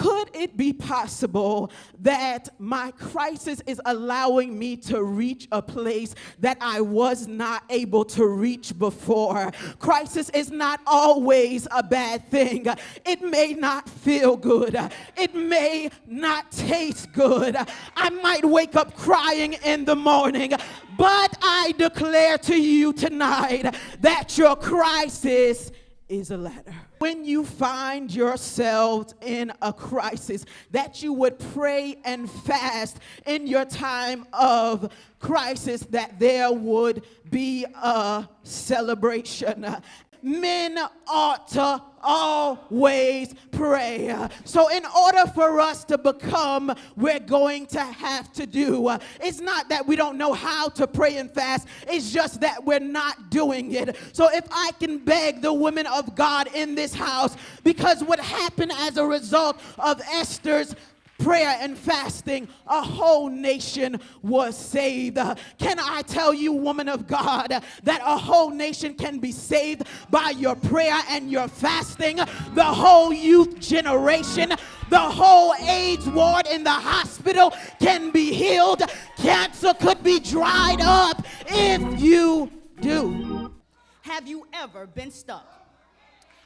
could it be possible that my crisis is allowing me to reach a place that I was not able to reach before? Crisis is not always a bad thing. It may not feel good. It may not taste good. I might wake up crying in the morning, but I declare to you tonight that your crisis is a ladder. When you find yourselves in a crisis, that you would pray and fast in your time of crisis, that there would be a celebration. Men ought to always pray. So in order for us to become, we're going to have to do. It's not that we don't know how to pray and fast. It's just that we're not doing it. So if I can beg the women of God in this house, because what happened as a result of Esther's prayer and fasting, a whole nation was saved. Can I tell you, woman of God, that a whole nation can be saved by your prayer and your fasting? The whole youth generation, the whole AIDS ward in the hospital can be healed. Cancer could be dried up if you do. Have you ever been stuck?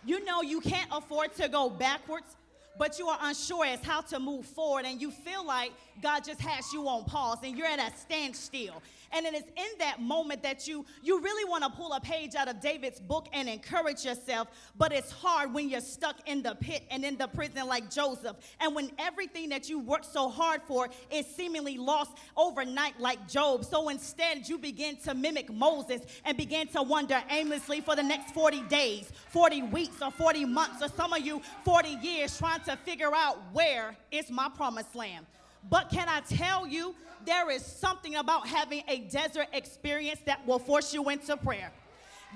You know you can't afford to go backwards, but you are unsure as how to move forward, and you feel like God just has you on pause and you're at a standstill. And it is in that moment that you really want to pull a page out of David's book and encourage yourself, but it's hard when you're stuck in the pit and in the prison like Joseph, and when everything that you worked so hard for is seemingly lost overnight like Job. So instead you begin to mimic Moses and begin to wander aimlessly for the next 40 days, 40 weeks, or 40 months, or some of you 40 years, trying to figure out where is my promised land. But can I tell you, there is something about having a desert experience that will force you into prayer.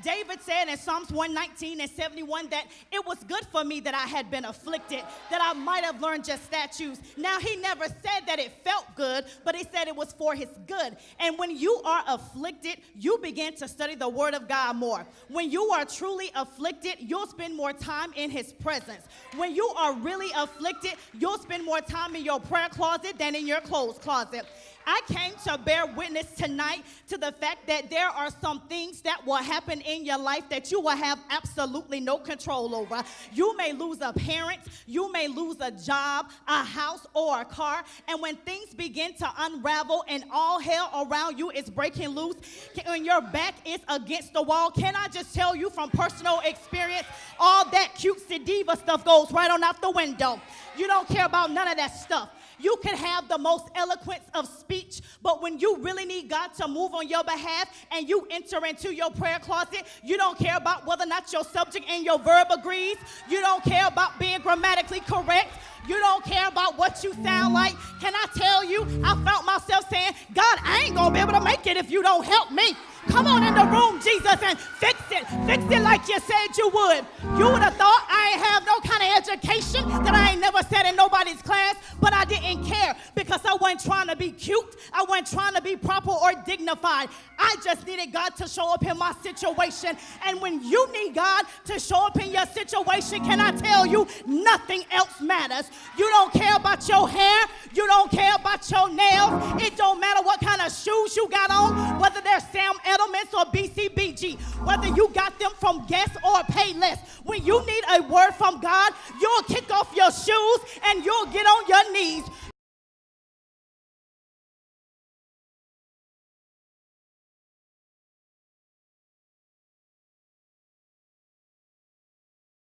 David said in Psalms 119:71 that it was good for me that I had been afflicted, that I might have learned just statutes. Now, he never said that it felt good, but he said it was for his good. And when you are afflicted, you begin to study the word of God more. When you are truly afflicted, you'll spend more time in his presence. When you are really afflicted, you'll spend more time in your prayer closet than in your clothes closet. I came to bear witness tonight to the fact that there are some things that will happen in your life that you will have absolutely no control over. You may lose a parent, you may lose a job, a house, or a car, and when things begin to unravel and all hell around you is breaking loose, when your back is against the wall, can I just tell you from personal experience, all that cutesy diva stuff goes right on out the window. You don't care about none of that stuff. You can have the most eloquence of speech, but when you really need God to move on your behalf and you enter into your prayer closet, you don't care about whether or not your subject and your verb agrees. You don't care about being grammatically correct. You don't care about what you sound like. Can I tell you, I felt myself saying, God, I ain't going to be able to make it if you don't help me. Come on in the room, Jesus, and fix it. Fix it like you said you would. You would have thought I ain't have no kind of education, that I ain't never sat in nobody's class, but I didn't care because I wasn't trying to be cute. I wasn't trying to be proper or dignified. I just needed God to show up in my situation. And when you need God to show up in your situation, can I tell you, nothing else matters. You don't care about your hair. You don't care about your nails. It don't matter what kind of shoes you got on, whether they're Sam Edelman's or BCBG, whether you got them from Guess or Payless. When you need a word from God, you'll kick off your shoes and you'll get on your knees.